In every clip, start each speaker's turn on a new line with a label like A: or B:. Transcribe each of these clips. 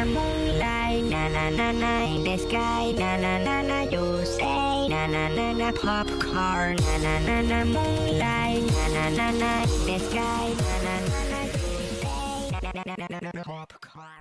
A: Moonlight, in the sky, you say, popcorn, moonlight, in the sky, you say, popcorn.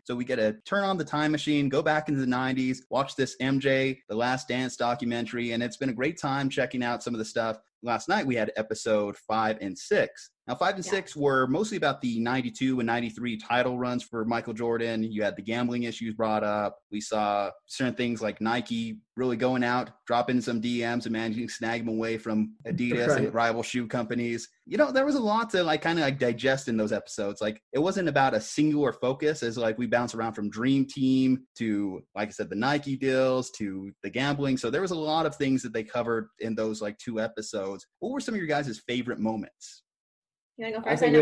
B: So we get to turn on the time machine, go back into the 90s, watch this MJ, The Last Dance documentary, and it's been a great time checking out some of the stuff. Last night we had episode 5 and 6. Now, 5 and 6 were mostly about the 92 and 93 title runs for Michael Jordan. You had the gambling issues brought up. We saw certain things like Nike really going out, dropping some DMs and managing to snag them away from Adidas and rival shoe companies. You know, there was a lot to kind of digest in those episodes. Like, it wasn't about a singular focus as we bounce around from Dream Team to, like I said, the Nike deals to the gambling. So there was a lot of things that they covered in those 2 episodes. What were some of your guys' favorite moments?
C: You want to go first?
D: I think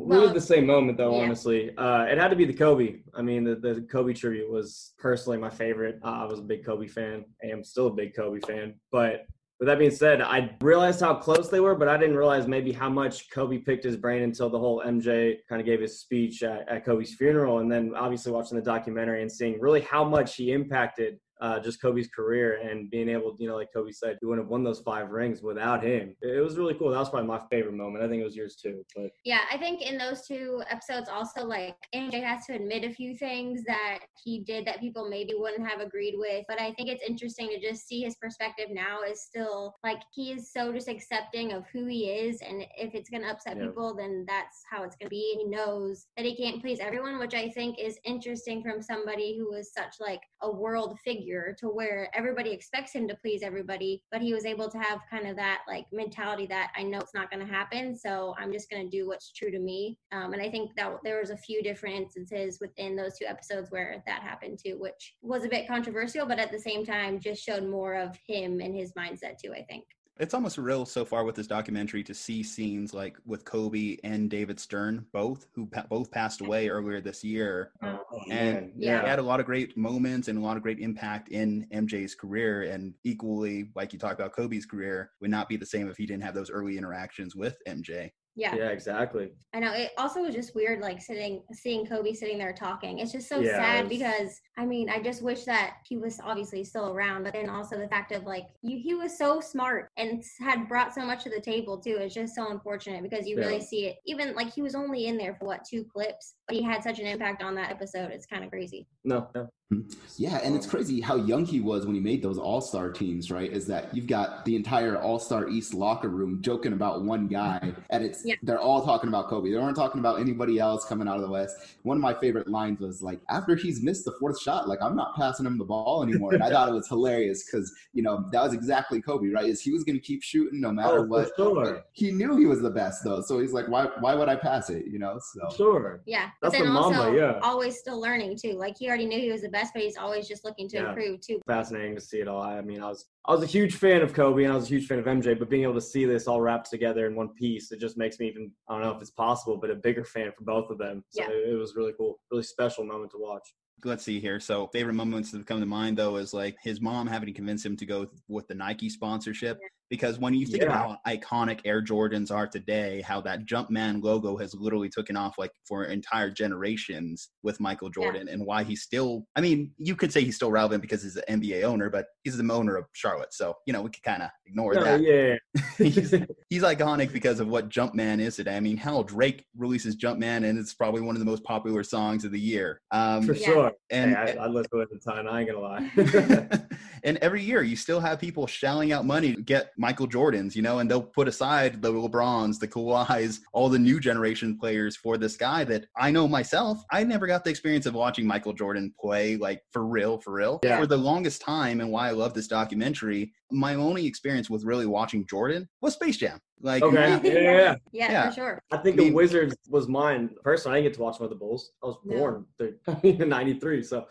D: we had the same moment, though, honestly. It had to be the Kobe. I mean, the Kobe tribute was personally my favorite. I was a big Kobe fan. I am still a big Kobe fan. But with that being said, I realized how close they were, but I didn't realize maybe how much Kobe picked his brain until the whole MJ kind of gave his speech at Kobe's funeral. And then obviously watching the documentary and seeing really how much he impacted just Kobe's career, and being able, like Kobe said, he wouldn't have won those 5 rings without him. It was really cool. That was probably my favorite moment. I think it was yours too. But
C: yeah, I think in those 2 episodes also, MJ has to admit a few things that he did that people maybe wouldn't have agreed with. But I think it's interesting to just see his perspective now is still he is so just accepting of who he is, and if it's going to upset people, then that's how it's going to be. And he knows that he can't please everyone, which I think is interesting from somebody who was such a world figure, to where everybody expects him to please everybody, but he was able to have kind of that mentality that I know it's not going to happen, so I'm just going to do what's true to me. And I think that there was a few different instances within those 2 episodes where that happened too, which was a bit controversial, but at the same time just showed more of him and his mindset too, I think.
B: It's almost real so far with this documentary to see scenes with Kobe and David Stern, who both passed away earlier this year. He had a lot of great moments and a lot of great impact in MJ's career. And equally, like you talked about, Kobe's career would not be the same if he didn't have those early interactions with MJ.
C: Yeah,
D: exactly.
C: I know. It also was just weird, seeing Kobe sitting there talking. It's just so sad because, I just wish that he was obviously still around, but then also the fact of he was so smart and had brought so much to the table too. It's just so unfortunate because you really see it. Even he was only in there for 2 clips, but he had such an impact on that episode. It's kind of crazy.
D: No.
E: Yeah, and it's crazy how young he was when he made those all-star teams, right? Is that you've got the entire all-star East locker room joking about one guy, and they're all talking about Kobe. They weren't talking about anybody else coming out of the West. One of my favorite lines was after he's missed the 4th shot, I'm not passing him the ball anymore. And I thought it was hilarious because, that was exactly Kobe, right? Is he was going to keep shooting no matter what.
D: Sure.
E: He knew he was the best, though. So he's why would I pass it, So.
D: Sure.
C: Yeah.
D: That's
C: but then
D: the
C: also
D: Mamba,
C: always still learning, too. He already knew he was the best, but he's always just looking to improve, too.
D: Fascinating to see it all. I was a huge fan of Kobe, and I was a huge fan of MJ, but being able to see this all wrapped together in one piece, it just makes me even, I don't know if it's possible, but a bigger fan for both of them. So it was really cool, really special moment to watch.
B: Let's see here. So favorite moments that come to mind, though, is his mom having to convince him to go with the Nike sponsorship. Because when you think about how iconic Air Jordans are today, how that Jumpman logo has literally taken off for entire generations with Michael Jordan, and why he's still, you could say he's still relevant because he's an NBA owner, but he's the owner of Charlotte. So, we could kind of ignore that.
D: Yeah.
B: He's iconic because of what Jumpman is today. Hell, Drake releases Jumpman, and it's probably one of the most popular songs of the year.
D: For sure.
B: And
D: I listen to it at the time. I ain't going to lie.
B: And every year you still have people shelling out money to get Michael Jordans, and they'll put aside the LeBrons, the Kawhis, all the new generation players for this guy that I know myself. I never got the experience of watching Michael Jordan play for real. Yeah. For the longest time, and why I love this documentary, my only experience with really watching Jordan was Space Jam.
D: Yeah,
C: for sure.
D: I think the Wizards was mine. Personally, I didn't get to watch one of the Bulls. I was born in 93. So,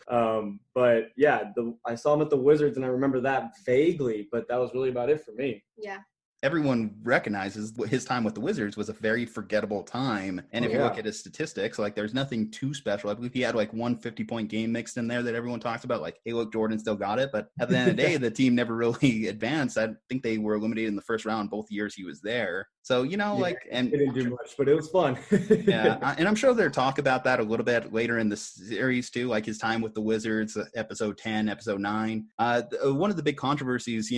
D: but yeah, I saw him at the Wizards, and I remember that vaguely, but that was really about it for me.
C: Yeah.
B: everyone recognizes his time with the Wizards was a very forgettable time. And if you look at his statistics, like there's nothing too special. I believe he had like one 50-point game mixed in there that everyone talks about. Like, hey, look, Jordan still got it. But at the end of the day, the team never really advanced. I think they were eliminated in the first round both years he was there. So, and
D: it didn't do much, but it was fun.
B: And I'm sure they'll talk about that a little bit later in the series too, like his time with the Wizards, episode 10, episode 9. One of the big controversies,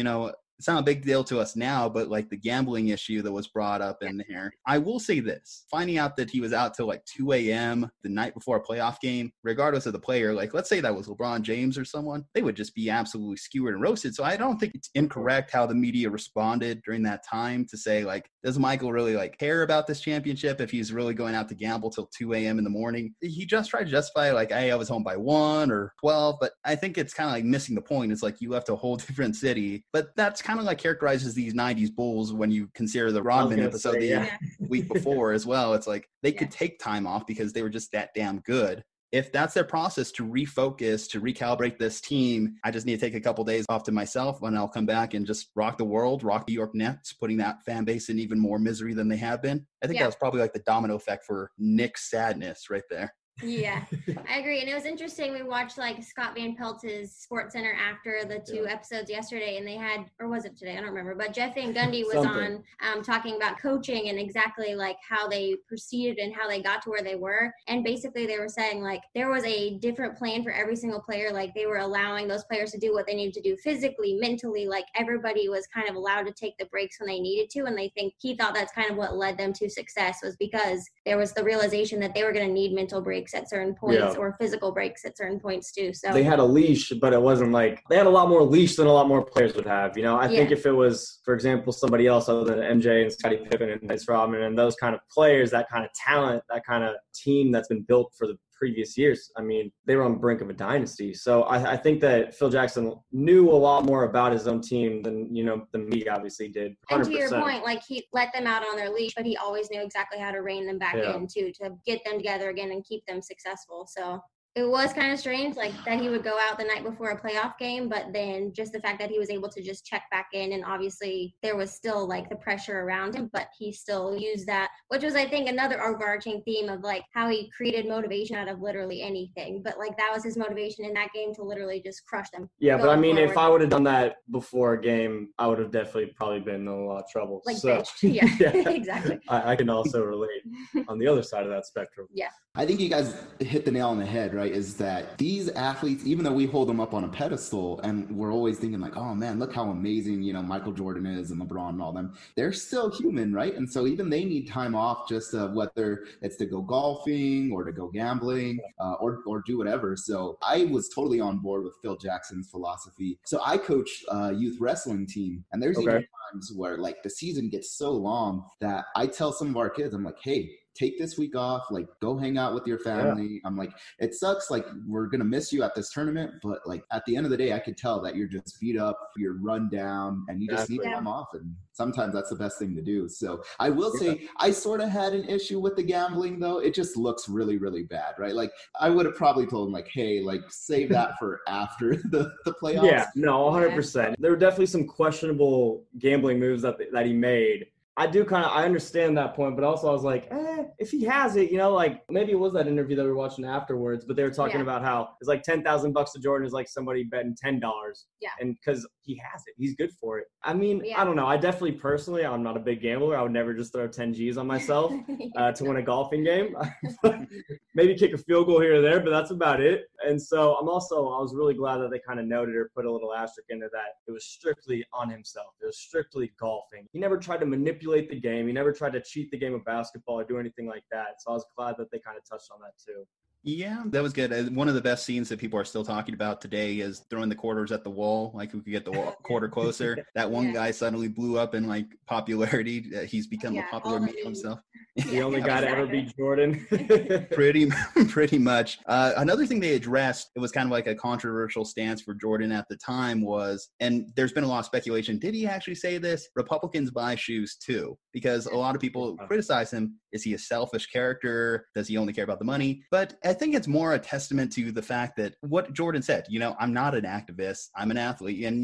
B: it's not a big deal to us now, but like the gambling issue that was brought up in here. I will say this, finding out that he was out till like 2 a.m. the night before a playoff game, regardless of the player, like let's say that was LeBron James or someone, they would just be absolutely skewered and roasted. So I don't think it's incorrect how the media responded during that time to say like, does Michael really like care about this championship if he's really going out to gamble till 2 a.m. in the morning? He just tried to justify like, hey, I was home by 1 or 12, but I think it's kind of like missing the point. It's like you left a whole different city, but that's kind of like characterizes these 90s Bulls when you consider the Rodman episode the week before as well. It's like they could take time off because they were just that damn good. If that's their process to refocus, to recalibrate this team, I just need to take a couple days off to myself and I'll come back and just rock the world, rock New York Nets, putting that fan base in even more misery than they have been. I think that was probably like the domino effect for Nick's sadness right there.
C: Yeah, I agree. And it was interesting. We watched like Scott Van Pelt's Sports Center after the 2 episodes yesterday, and they had, or was it today? I don't remember. But Jeff Van Gundy was on talking about coaching and exactly like how they proceeded and how they got to where they were. And basically they were saying like there was a different plan for every single player. Like they were allowing those players to do what they needed to do physically, mentally. Like everybody was kind of allowed to take the breaks when they needed to. And they think he thought that's kind of what led them to success, was because there was the realization that they were going to need mental breaks at certain points or physical breaks at certain points too. So
D: they had a leash, but it wasn't like they had a lot more leash than a lot more players would have. I think if it was, for example, somebody else other than MJ and Scottie Pippen and Dennis Rodman and those kind of players, that kind of talent, that kind of team that's been built for the previous years, I mean, they were on the brink of a dynasty. So I think that Phil Jackson knew a lot more about his own team than me obviously did. 100%.
C: And to your point, like he let them out on their leash, but he always knew exactly how to rein them back in too, to get them together again and keep them successful. So it was kind of strange, like that he would go out the night before a playoff game, but then just the fact that he was able to just check back in, and obviously there was still like the pressure around him, but he still used that, which was, I think, another overarching theme of like how he created motivation out of literally anything. But like that was his motivation in that game, to literally just crush them.
D: Yeah, but I mean, if I would have done that before a game, I would have definitely probably been in a lot of trouble.
C: Like benched. Yeah. Exactly.
D: I can also relate on the other side of that spectrum.
C: Yeah.
E: I think you guys hit the nail on the head, right? Is that these athletes, even though we hold them up on a pedestal and we're always thinking like, oh man, look how amazing, Michael Jordan is and LeBron and all them, they're still human, right? And so even they need time off, just whether it's to go golfing or to go gambling or do whatever. So I was totally on board with Phil Jackson's philosophy. So I coach a youth wrestling team, and there's even times where like the season gets so long that I tell some of our kids, I'm like, hey, take this week off, like go hang out with your family. I'm like, it sucks, like we're gonna miss you at this tournament, but like at the end of the day, I could tell that you're just beat up, you're run down, and you just need time off. And sometimes that's the best thing to do. So I will say I sort of had an issue with the gambling though. It just looks really, really bad, right? Like I would have probably told him like, hey, like save that for after the playoffs.
D: Yeah, no, 100%. There were definitely some questionable gambling moves that he made. I understand that point, but also I was like, if he has it, like maybe it was that interview that we were watching afterwards, but they were talking about how it's like $10,000 to Jordan is like somebody betting $10. Yeah. And because he has it, he's good for it. I mean, I don't know. I definitely personally, I'm not a big gambler. I would never just throw 10 G's on myself to win a golfing game. Maybe kick a field goal here or there, but that's about it. And so I was really glad that they kind of noted or put a little asterisk into that. It was strictly on himself. It was strictly golfing. He never tried to manipulate the game. He never tried to cheat the game of basketball or do anything like that. So I was glad that they kind of touched on that too.
B: Yeah, that was good. One of the best scenes that people are still talking about today is throwing the quarters at the wall, like who could get the quarter closer. That one guy suddenly blew up in like popularity. He's become a popular meme himself.
D: The only guy to ever beat Jordan.
B: Pretty much. Another thing they addressed, it was kind of like a controversial stance for Jordan at the time was, and there's been a lot of speculation, did he actually say this? Republicans buy shoes too, because a lot of people criticize him. Is he a selfish character? Does he only care about the money? But I think it's more a testament to the fact that what Jordan said, I'm not an activist, I'm an athlete. And,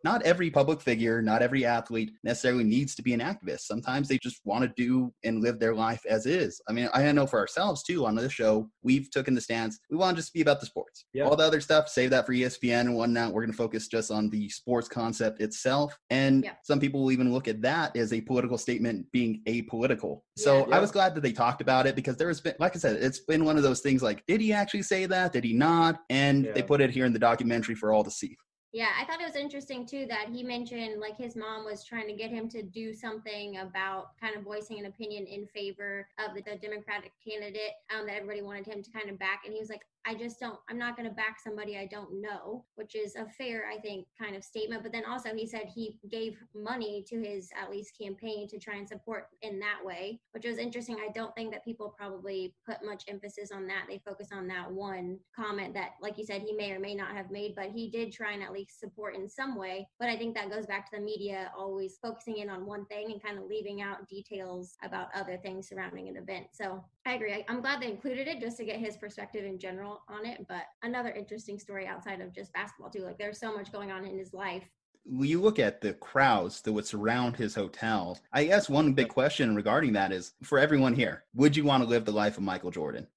B: not every public figure, not every athlete necessarily needs to be an activist. Sometimes they just want to do and live their life as is. I mean, I know for ourselves too, on this show, we've taken the stance, we want to just be about the sports. Yeah. All the other stuff, save that for ESPN and whatnot. We're going to focus just on the sports concept itself. And some people will even look at that as a political statement being apolitical. So I was glad that they talked about it, because there has been, like I said, it's been one of those things like, did he actually say that? Did he not? And they put it here in the documentary for all to see.
C: Yeah, I thought it was interesting too that he mentioned like his mom was trying to get him to do something about kind of voicing an opinion in favor of the Democratic candidate that everybody wanted him to kind of back. And he was like, I'm not going to back somebody I don't know, which is a fair, I think, kind of statement. But then also he said he gave money to his, at least, campaign to try and support in that way, which was interesting. I don't think that people probably put much emphasis on that. They focus on that one comment that, like you said, he may or may not have made, but he did try and at least support in some way. But I think that goes back to the media always focusing in on one thing and kind of leaving out details about other things surrounding an event. So I agree. I'm glad they included it just to get his perspective in general on it, but another interesting story outside of just basketball too. Like there's so much going on in his life.
B: When you look at the crowds that would surround his hotel, I guess one big question regarding that is, for everyone here, would you want to live the life of Michael Jordan?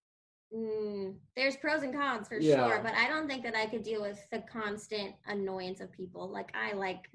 C: There's pros and cons for sure, but I don't think that I could deal with the constant annoyance of people. Like I like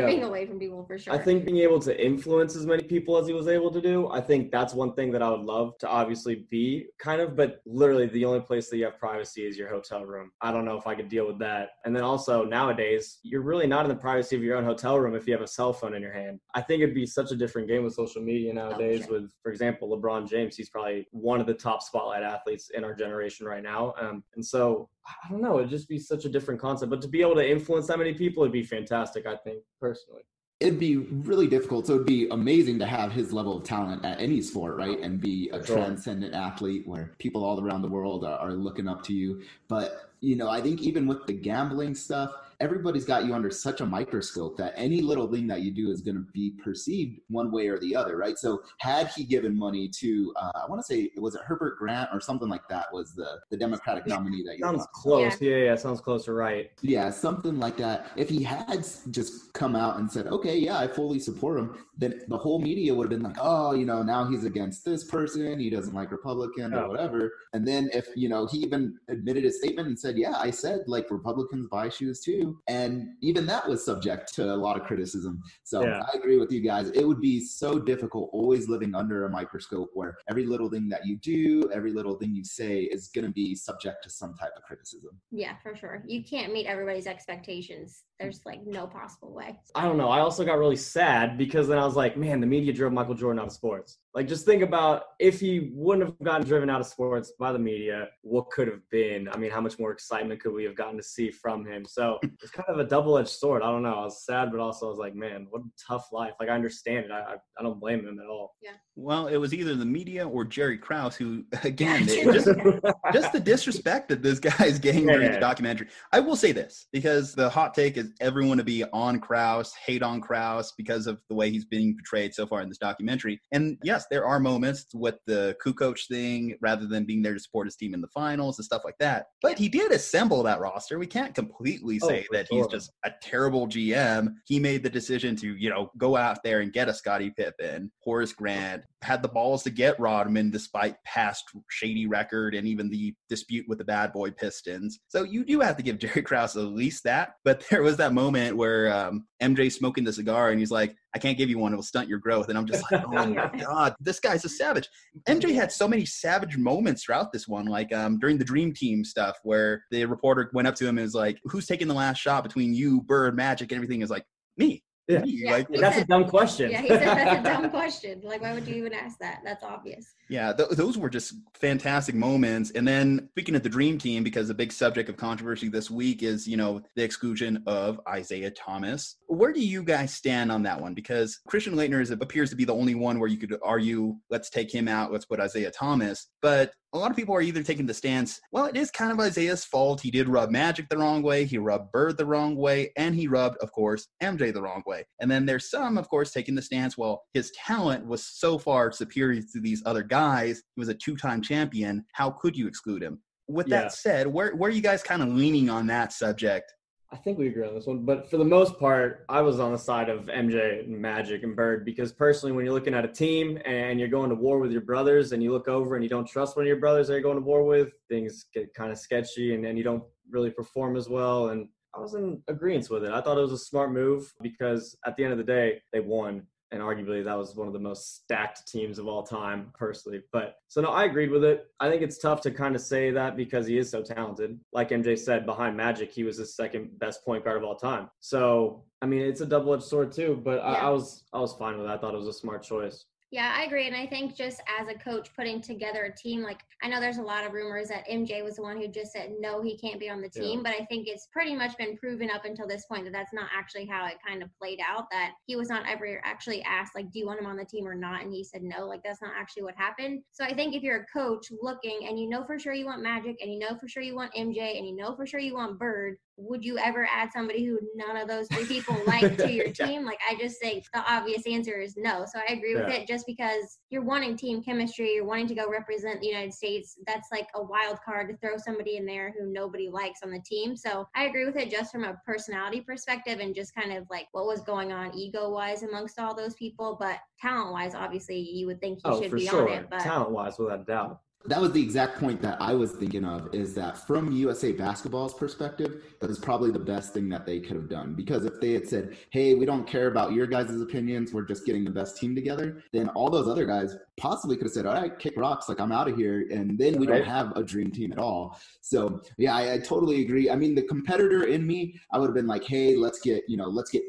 C: being away from people for sure.
D: I think being able to influence as many people as he was able to do, I think that's one thing that I would love to obviously be kind of, but literally the only place that you have privacy is your hotel room. I don't know if I could deal with that. And then also nowadays, you're really not in the privacy of your own hotel room if you have a cell phone in your hand. I think it'd be such a different game with social media nowadays with, for example, LeBron James. He's probably one of the top spotlight athletes in our generation right now. And so I don't know, it'd just be such a different concept, but to be able to influence that many people would be fantastic, I think, personally.
E: It'd be really difficult. So it'd be amazing to have his level of talent at any sport, right? And be a transcendent athlete where people all around the world are looking up to you. But, I think even with the gambling stuff, everybody's got you under such a microscope that any little thing that you do is going to be perceived one way or the other, right? So had he given money to, I want to say, was it Herbert Grant or something like that was the Democratic nominee that you
D: sounds close. Yeah, sounds close to right.
E: Yeah, something like that. If he had just come out and said, okay, yeah, I fully support him, then the whole media would have been like, oh, now he's against this person, he doesn't like Republican or whatever. And then if, he even admitted his statement and said, yeah, I said like Republicans buy shoes too. And even that was subject to a lot of criticism. So I agree with you guys. It would be so difficult always living under a microscope where every little thing that you do, every little thing you say is going to be subject to some type of criticism.
C: Yeah, for sure. You can't meet everybody's expectations. There's like no possible way.
D: I don't know. I also got really sad because then I was like, man, the media drove Michael Jordan out of sports. Like, just think about if he wouldn't have gotten driven out of sports by the media, what could have been? I mean, how much more excitement could we have gotten to see from him? So it's kind of a double-edged sword. I don't know. I was sad, but also I was like, man, what a tough life. Like, I understand it. I don't blame him at all.
C: Yeah.
B: Well, it was either the media or Jerry Krause who, again, just the disrespect that this guy is getting during the documentary. I will say this, because the hot take is everyone to be on Krause, hate on Krause because of the way he's being portrayed so far in this documentary. And yes, there are moments with the coach thing, rather than being there to support his team in the finals and stuff like that. But he did assemble that roster. We can't completely say that he's just a terrible GM. He made the decision to, go out there and get a Scottie Pippen, Horace Grant, had the balls to get Rodman despite past shady record and even the dispute with the bad boy Pistons. So you do have to give Jerry Krause at least that. But there was that moment where MJ smoking the cigar and he's like, I can't give you one, it'll stunt your growth. And I'm just like, oh my God, this guy's a savage. MJ had so many savage moments throughout this one, like during the Dream Team stuff where the reporter went up to him and was like, who's taking the last shot between you, Bird, Magic, and everything? Is like, me.
D: Yeah.
B: Like,
D: that's a dumb question.
C: Yeah, he said that's a dumb question. Like, why would you even ask that? That's obvious.
B: Yeah, those were just fantastic moments. And then speaking of the Dream Team, because the big subject of controversy this week is, the exclusion of Isaiah Thomas. Where do you guys stand on that one? Because Christian Laettner appears to be the only one where you could argue, let's take him out, let's put Isaiah Thomas. But a lot of people are either taking the stance, well, it is kind of Isaiah's fault. He did rub Magic the wrong way. He rubbed Bird the wrong way. And he rubbed, of course, MJ the wrong way. And then there's some, of course, taking the stance, well, his talent was so far superior to these other guys. He was a 2-time champion. How could you exclude him? With that said, where are you guys kind of leaning on that subject?
D: I think we agree on this one, but for the most part, I was on the side of MJ and Magic and Bird, because personally, when you're looking at a team and you're going to war with your brothers and you look over and you don't trust one of your brothers that you're going to war with, things get kind of sketchy and then you don't really perform as well. And I was in agreement with it. I thought it was a smart move because at the end of the day, they won. And arguably that was one of the most stacked teams of all time, personally. But so no, I agreed with it. I think it's tough to kind of say that because he is so talented. Like MJ said, behind Magic, he was the second best point guard of all time. So, I mean, it's a double-edged sword too, but I was fine with it. I thought it was a smart choice.
C: Yeah, I agree. And I think just as a coach putting together a team, like I know there's a lot of rumors that MJ was the one who just said, no, he can't be on the team. But I think it's pretty much been proven up until this point that that's not actually how it kind of played out, that he was not ever actually asked, like, do you want him on the team or not? And he said, no, like that's not actually what happened. So I think if you're a coach looking and you know for sure you want Magic and you know for sure you want MJ and you know for sure you want Bird, would you ever add somebody who none of those three people like to your team? Like, I just think the obvious answer is no. So I agree with it just because you're wanting team chemistry, you're wanting to go represent the United States. That's like a wild card to throw somebody in there who nobody likes on the team. So I agree with it just from a personality perspective and just kind of like what was going on ego-wise amongst all those people. But talent-wise, obviously, you would think he should be on it. But
D: talent-wise, without a doubt.
E: That was the exact point that I was thinking of, is that from USA Basketball's perspective, that is probably the best thing that they could have done. Because if they had said, hey, we don't care about your guys' opinions, we're just getting the best team together, then all those other guys possibly could have said, all right, kick rocks, like I'm out of here. And then we don't have a dream team at all. So yeah, I totally agree. I mean, the competitor in me, I would have been like, hey, let's get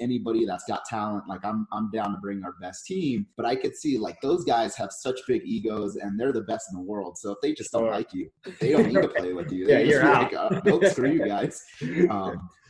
E: anybody that's got talent. Like I'm down to bring our best team. But I could see like those guys have such big egos and they're the best in the world. So if they just don't like you, they don't need to play with you.
D: You're out.
E: Like, nope, screw you guys.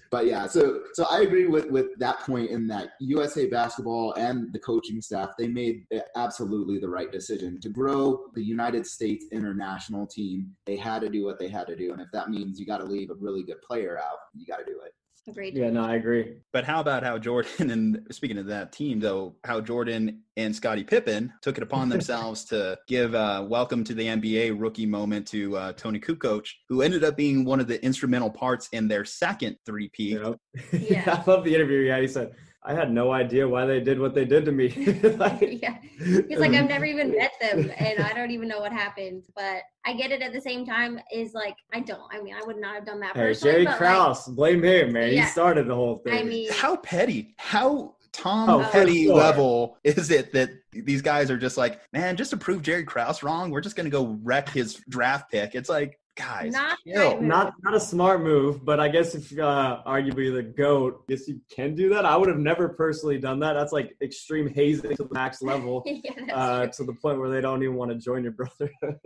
E: But yeah, so I agree with that point in that USA Basketball and the coaching staff, they made absolutely the right decision to grow the United States international team. They had to do what they had to do. And if that means you got to leave a really good player out, you got to do it.
C: Agreed.
D: Yeah, no, I agree.
B: But how about how Jordan, and speaking of that team, though, how Jordan and Scottie Pippen took it upon themselves to give welcome to the NBA rookie moment to Tony Kukoc, who ended up being one of the instrumental parts in their second three-peat.
D: I love the interview. Yeah, he said, I had no idea why they did what they did to me.
C: He's like, I've never even met them and I don't even know what happened. But I get it at the same time is like, I would not have done that personally.
D: Jerry Krause, blame him, man. He started the whole thing.
C: I mean,
B: how petty, how Petty level is it that these guys are just like, man, just to prove Jerry Krause wrong, we're just going to go wreck his draft pick. It's like, guys,
D: not a smart move, but I guess if arguably the GOAT, I guess you can do that. I would have never personally done that. That's like extreme hazing to the max level, to the point where they don't even want to join your brotherhood.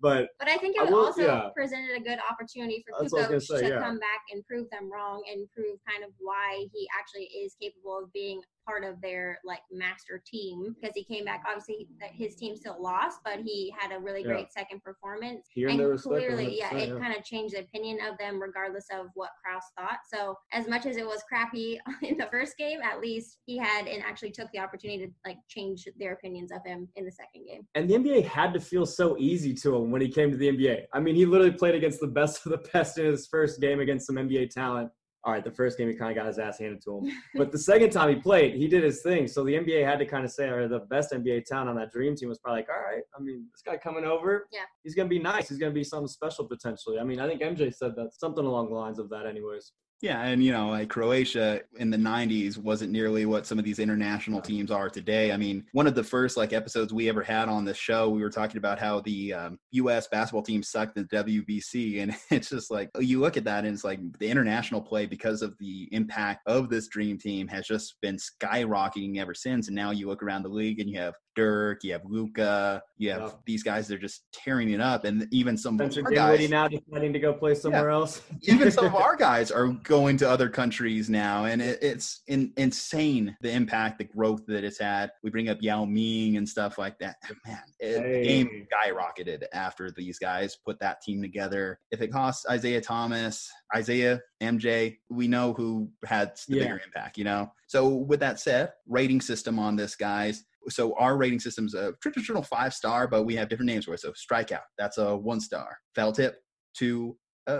D: But
C: I think it also presented a good opportunity for Kukoc to come back and prove them wrong and prove kind of why he actually is capable of being part of their like master team, because he came back. Obviously that his team still lost, but he had a really great second performance, and clearly it kind of changed the opinion of them regardless of what Krause thought. So as much as it was crappy in the first game, at least he had and actually took the opportunity to like change their opinions of him in the second game.
D: And the NBA had to feel so easy to him when he came to the NBA. I mean, he literally played against the best of the best in his first game against some NBA talent. All right, the first game he kind of got his ass handed to him. But the second time he played, he did his thing. So the NBA had to kind of say, or the best NBA talent on that dream team was probably like, all right, I mean, this guy coming over, he's going to be nice. He's going to be something special potentially. I mean, I think MJ said that, something along the lines of that anyways.
B: Yeah, and, you know, like Croatia in the 90s wasn't nearly what some of these international teams are today. I mean, one of the first, like, episodes we ever had on this show, we were talking about how the U.S. basketball team sucked in the WBC, and it's just like, you look at that, and it's like the international play, because of the impact of this dream team, has just been skyrocketing ever since. And now you look around the league, and you have Dirk, you have Luka, you have these guys that are just tearing it up, and even some
D: Spencer
B: of our guys
D: now deciding to go play somewhere else.
B: Even some of our guys are going to other countries now, and it's insane the impact, the growth that it's had. We bring up Yao Ming and stuff like that. Man, the game skyrocketed after these guys put that team together. If it costs Isaiah Thomas, Isaiah, MJ, we know who had the bigger impact, you know? So with that said, rating system on this, guys. So our rating system's a traditional 5-star, but we have different names for it. So strikeout, that's a 1-star. Foul tip, 2.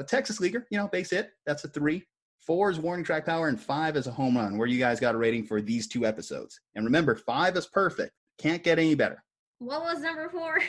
B: Texas leaguer, you know, base hit, that's a 3. 4 is warning track power, and 5 is a home run. Where you guys got a rating for these 2 episodes? And remember, 5 is perfect. Can't get any better.
C: What was number 4?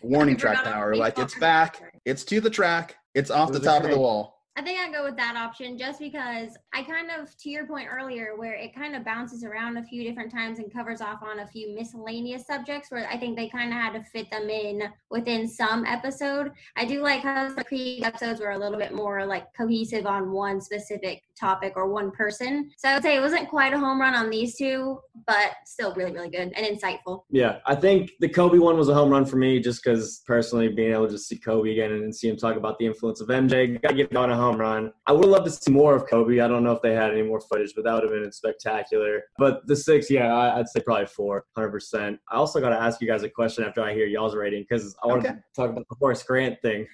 B: Warning track power. Like, it's back, it's to the track, it's off the top of the wall.
C: I think I'd go with that option just because I kind of, to your point earlier, where it kind of bounces around a few different times and covers off on a few miscellaneous subjects where I think they kind of had to fit them in within some episode. I do like how the previous episodes were a little bit more like cohesive on one specific topic or one person. So I would say it wasn't quite a home run on these 2, but still really, really good and insightful.
D: Yeah, I think the Kobe one was a home run for me just because personally being able to see Kobe again and see him talk about the influence of MJ, got to give on a home run. I would love to see more of Kobe. I don't know if they had any more footage, but that would have been spectacular. But the 6, I'd say probably 4, 100%. I also got to ask you guys a question after I hear y'all's rating because I want to talk about the Horace Grant thing.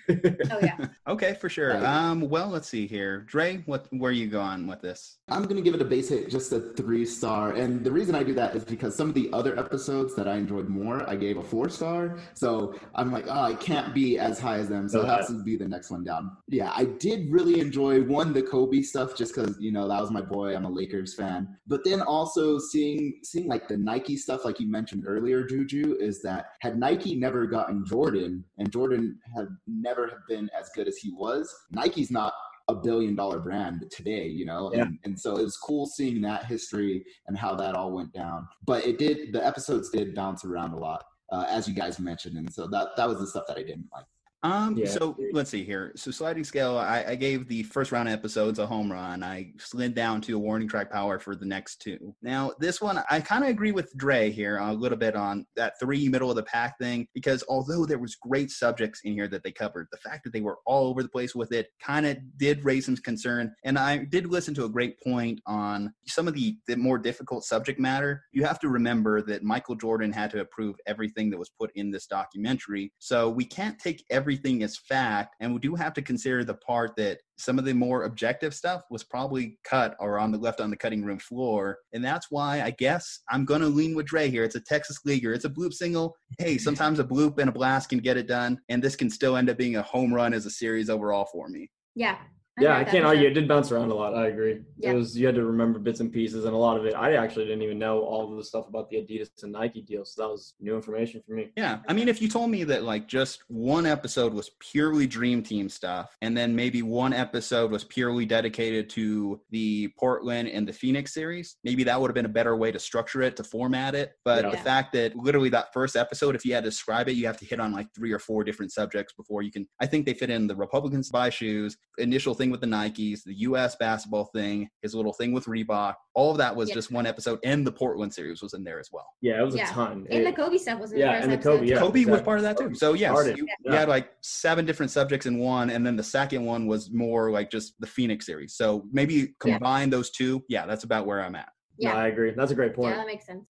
C: Oh, yeah.
B: Okay, for sure. Well, let's see here. Dre, where are you going with this?
E: I'm going to give it a base hit, just a 3-star. And the reason I do that is because some of the other episodes that I enjoyed more, I gave a 4-star. So I'm like, I can't be as high as them. So it has to be the next one down. Yeah, I did really enjoy, the Kobe stuff just because, that was my boy. I'm a Lakers fan. But then also seeing like the Nike stuff, like you mentioned earlier, Juju, is that had Nike never gotten Jordan and Jordan had never been as good as he was, Nike's not a $1 billion brand today, and so it was cool seeing that history and how that all went down. But the episodes did bounce around a lot, as you guys mentioned, and so that was the stuff that I didn't like.
B: So let's see here. So sliding scale, I gave the first round episodes a home run. I slid down to a warning track power for the next 2. Now, this one, I kind of agree with Dre here a little bit on that 3 middle of the pack thing, because although there was great subjects in here that they covered, the fact that they were all over the place with it kind of did raise some concern. And I did listen to a great point on some of the more difficult subject matter. You have to remember that Michael Jordan had to approve everything that was put in this documentary. So we can't take everything as fact, and we do have to consider the part that some of the more objective stuff was probably cut or left on the cutting room floor. And that's why I guess I'm going to lean with Dre here. It's a Texas leaguer. It's a bloop single. Hey, sometimes a bloop and a blast can get it done, and this can still end up being a home run as a series overall for me.
C: Yeah.
D: I can't argue. It did bounce around a lot. I agree. Yeah. You had to remember bits and pieces, and a lot of it, I actually didn't even know all of the stuff about the Adidas and Nike deal. So that was new information for me.
B: Yeah. I mean, if you told me that like just one episode was purely Dream Team stuff, and then maybe one episode was purely dedicated to the Portland and the Phoenix series, maybe that would have been a better way to structure it, to format it. But the fact that literally that first episode, if you had to describe it, you have to hit on like 3 or 4 different subjects before you can. I think they fit in the Republicans buy shoes, initial thing with the Nikes, the U.S. basketball thing, his little thing with Reebok. All of that was just one episode, and the Portland series was in there as well.
D: Yeah, it was a ton.
C: And the Kobe stuff was in the first
B: and
C: episode.
B: Kobe was part of that too. So yes, you had like 7 different subjects in one, and then the second one was more like just the Phoenix series. So maybe combine those 2. Yeah, that's about where I'm at.
C: Yeah,
D: no, I agree. That's a great point.
C: Yeah, that makes sense.